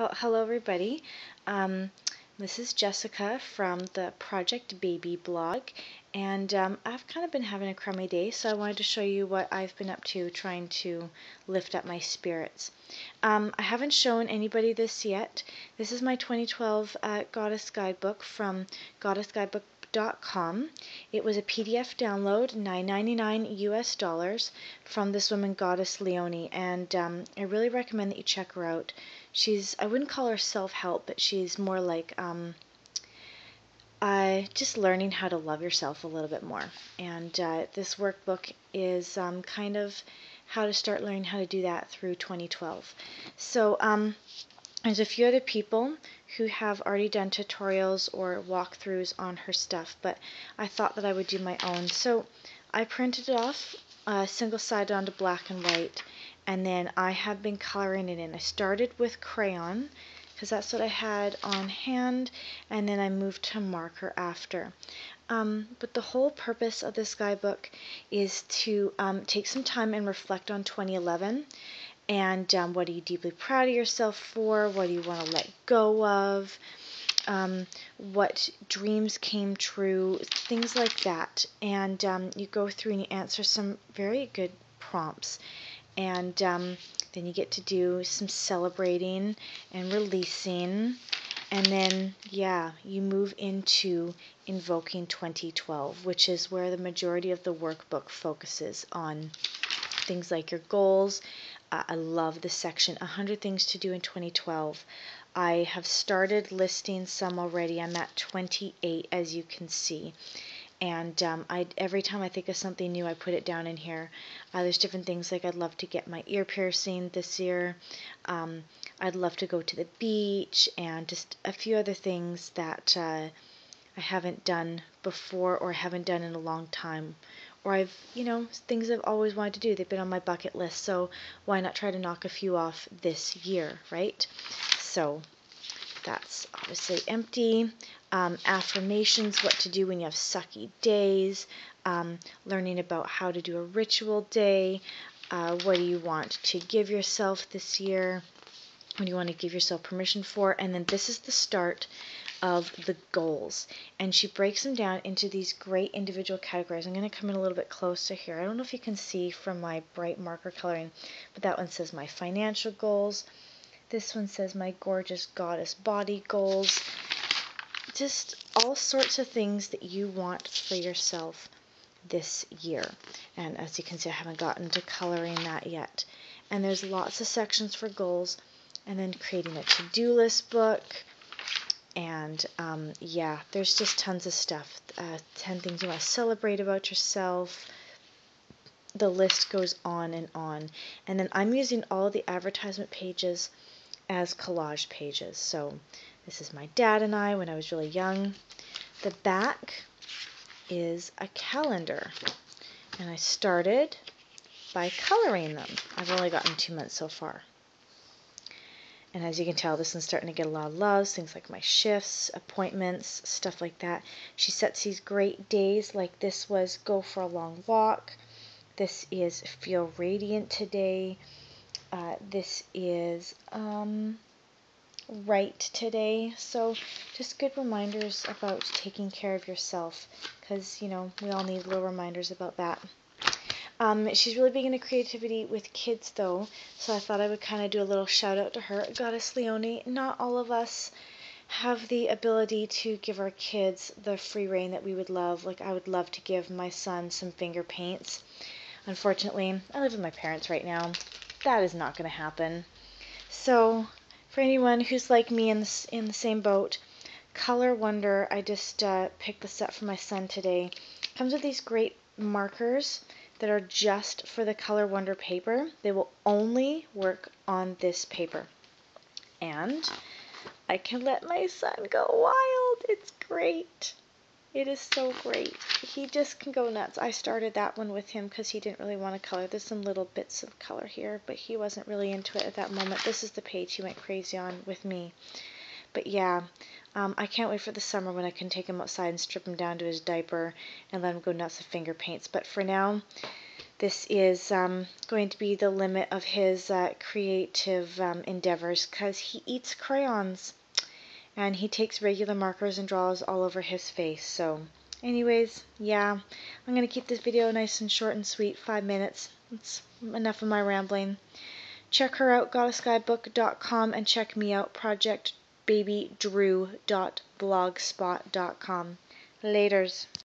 Well, hello everybody. Um, this is Jessica from the Project Baby blog, and I've kind of been having a crummy day, so I wanted to show you what I've been up to trying to lift up my spirits. I haven't shown anybody this yet. This is my 2012 Goddess Guidebook from goddessguidebook.com. It was a PDF download, $9.99 US, from this woman, Goddess Leonie, and I really recommend that you check her out. I wouldn't call her self-help, but she's more like just learning how to love yourself a little bit more. And this workbook is kind of how to start learning how to do that through 2012. So there's a few other people who have already done tutorials or walkthroughs on her stuff, but I thought that I would do my own. So I printed it off single-sided onto black and white, and then I have been coloring it in. I started with crayon because that's what I had on hand, and then I moved to marker after. But the whole purpose of this guidebook is to take some time and reflect on 2011, and what are you deeply proud of yourself for, what do you want to let go of, what dreams came true, things like that. And you go through and you answer some very good prompts, and then you get to do some celebrating and releasing, and then you move into invoking 2012, which is where the majority of the workbook focuses on things like your goals. I love the section 100 things to do in 2012. I have started listing some already. I'm at 28, as you can see. And every time I think of something new, I put it down in here. There's different things like I'd love to get my ear piercing this year. I'd love to go to the beach, and just a few other things that I haven't done before or haven't done in a long time. Or things I've always wanted to do. They've been on my bucket list, so why not try to knock a few off this year, right? So that's obviously empty. Affirmations, what to do when you have sucky days. Learning about how to do a ritual day. What do you want to give yourself this year? What do you want to give yourself permission for? And then this is the start of the goals, and she breaks them down into these great individual categories. I'm going to come in a little bit closer here. I don't know if you can see from my bright marker coloring, but that one says my financial goals. This one says my gorgeous goddess body goals. Just all sorts of things that you want for yourself this year. And as you can see, I haven't gotten to coloring that yet. And there's lots of sections for goals, and then creating a to-do list book. And there's just tons of stuff. 10 things you want to celebrate about yourself. The list goes on and on. And then I'm using all the advertisement pages as collage pages. So this is my dad and I when I was really young. The back is a calendar. And I started by coloring them. I've only gotten 2 months so far. And as you can tell, this one's starting to get a lot of loves, things like my shifts, appointments, stuff like that. She sets these great days, like this was go for a long walk. This is feel radiant today. This is write today. So just good reminders about taking care of yourself, because, we all need little reminders about that. She's really big into creativity with kids, though, so I thought I would kind of do a little shout out to her. Goddess Leonie, not all of us have the ability to give our kids the free reign that we would love. Like, I would love to give my son some finger paints. Unfortunately, I live with my parents right now. That is not going to happen. So, for anyone who's like me in the same boat, Color Wonder, I just picked this up for my son today. Comes with these great markers that are just for the Color Wonder paper. They will only work on this paper. And I can let my son go wild. It's great. It is so great. He just can go nuts. I started that one with him because he didn't really want to color. There's some little bits of color here, but he wasn't really into it at that moment. This is the page he went crazy on with me. But yeah, I can't wait for the summer when I can take him outside and strip him down to his diaper and let him go nuts with finger paints. But for now, this is going to be the limit of his creative endeavors, because he eats crayons and he takes regular markers and draws all over his face. So anyways, yeah, I'm going to keep this video nice and short and sweet, 5 minutes. That's enough of my rambling. Check her out, goddessguidebook.com, and check me out, projectbabydrew.blogspot.com. Laters.